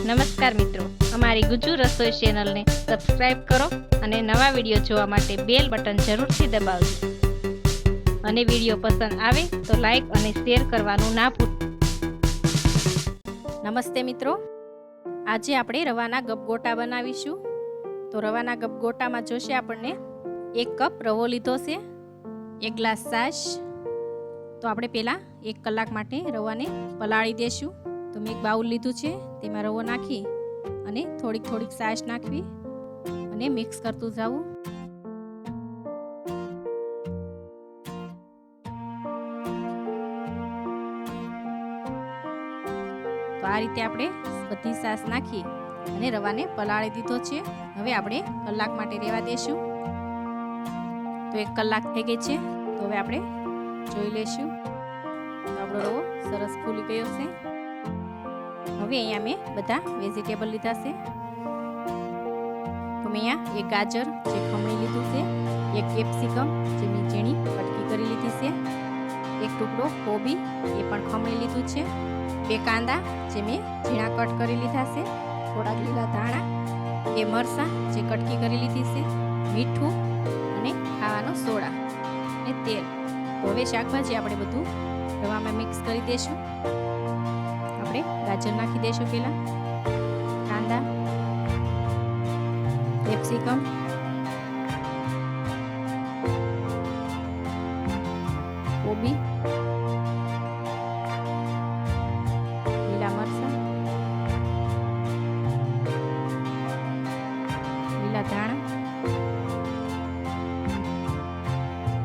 નમસ્કાર મિત્રો, અમારી ગુજ્જુ રસોઈ ચેનલને સબસ્ક્રાઇબ કરો અને નવા વિડીયો જોવા માટે બેલ બટન જરૂરથી દબાવજો અને વિડીયો પસંદ આવે તો લાઈક અને શેર કરવાનું ના ભૂલતા. નમસ્તે મિત્રો, આજે આપણે રવાના ગબ ગોટા બનાવીશું. તો રવાના ગબ ગોટામાં જોશે આપણને 1 કપ રવો લીધો છે, 1 ગ્લાસ છાશ. તો આપણે પહેલાં 1 કલાક માટે રવાને પલાળી દેશું. તો મેં એક બાઉલ લીધું છે, તેમાં રવો નાખી અને થોડીક છાશ નાખવી અને મિક્સ કરતું જવું. તો આ રીતે આપણે બધી છાશ નાખી અને રવાને પલાળી દીધો છે. હવે આપણે કલાક માટે રહેવા દેશું. તો 1 કલાક થઈ ગઈ છે. તો હવે આપણે જોઈ લેશું. તો આપણો રવો સરસ ફૂલી ગયો છે. હવે અહીંયા મેં બધા વેજીટેબલ લીધા છે. તો મેં અહીંયા 1 ગાજર જે ખમણી લીધું છે, 1 કેપ્સિકમ જે મેં ઝીણી કટકી કરી લીધી છે, 1 ટુકડો કોબી એ પણ ખમણી લીધું છે, 2 કાંદા જે મેં ઝીણા કટ કરી લીધા છે, થોડાક લીલા ધાણા, 2 મરચાં જે કટકી કરી લીધી છે, મીઠું અને ખાવાનો સોડા અને તેલ. તો હવે શાકભાજી આપણે બધું રવામાં મિક્સ કરી દઈશું. આપણે ગાજર નાખી દઈશું પહેલા, કાંદા, કેપ્સિકમ, કોબી, લીલા મરચાં, લીલા ધાણા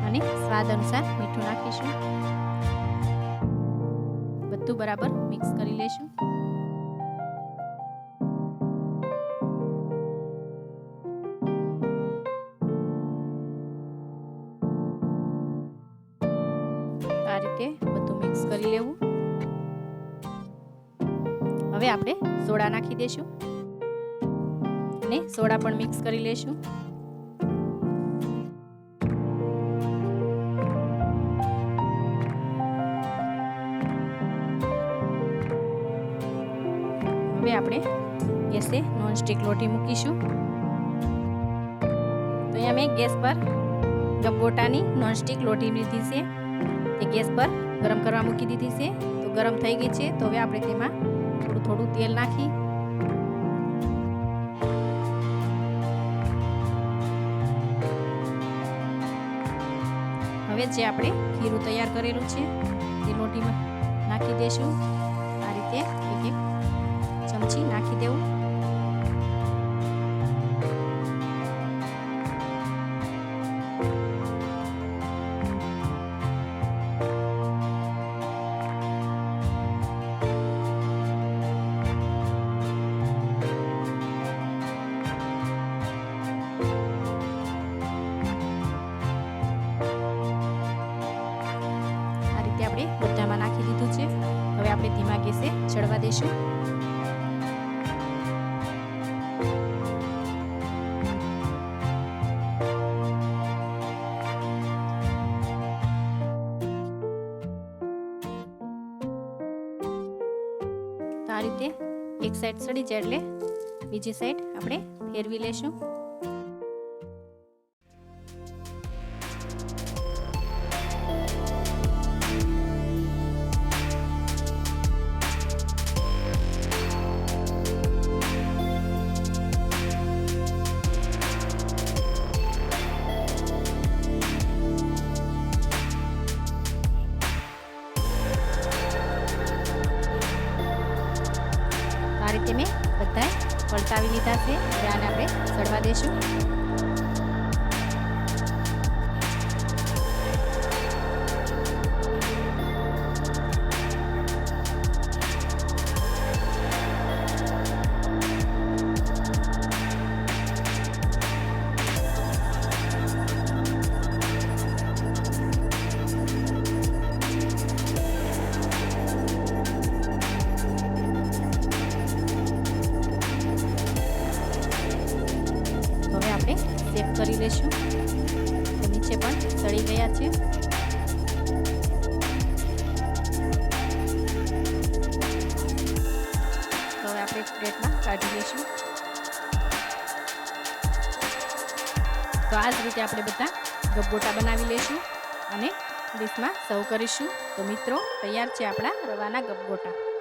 અને સ્વાદ અનુસાર મીઠું નાખીશું. બધું બરાબર મિક્સ કરી લેશું. આ રીતે બધું મિક્સ કરી લેવું. હવે આપણે સોડા નાખી દેશું અને સોડા પણ મિક્સ કરી લેશું. હવે આપણે ગેસે નોનસ્ટિક લોટી મૂકીશું. તો અહીંયા મેં ગેસ પર ગબ ગોટાની નોનસ્ટિક લોટી લીધી છે, તે ગેસ પર ગરમ કરવા મૂકી દીધી છે. તો ગરમ થઈ ગઈ છે. તો હવે આપણે તેમાં થોડું તેલ નાખી હવે જે આપણે ખીરું તૈયાર કરેલું છે તે લોટીમાં નાખી દઈશું. આ રીતે એક ચમચી નાખી દેવું. આ રીતે આપણે બધામાં નાખી દીધું છે. હવે આપણે ધીમા ગેસે ચડવા દઈશું. આ રીતે એક સાઈડ સડી જાય એટલે બીજી સાઈડ આપણે ફેરવી લેશું. આ રીતે મેં બધા પલટાવી લીધા છે. હવે આને આપણે સડવા દઈશું. સેવ કરી લેશું. નીચે પણ સળી ગયા છે. તો હવે આપણે એક પ્લેટમાં કાઢી લઈશું. તો આ જ રીતે આપણે બધા ગબગોટા બનાવી લઈશું અને ડીશમાં સર્વ કરીશું. તો મિત્રો તૈયાર છે આપણા રવાના ગબગોટા.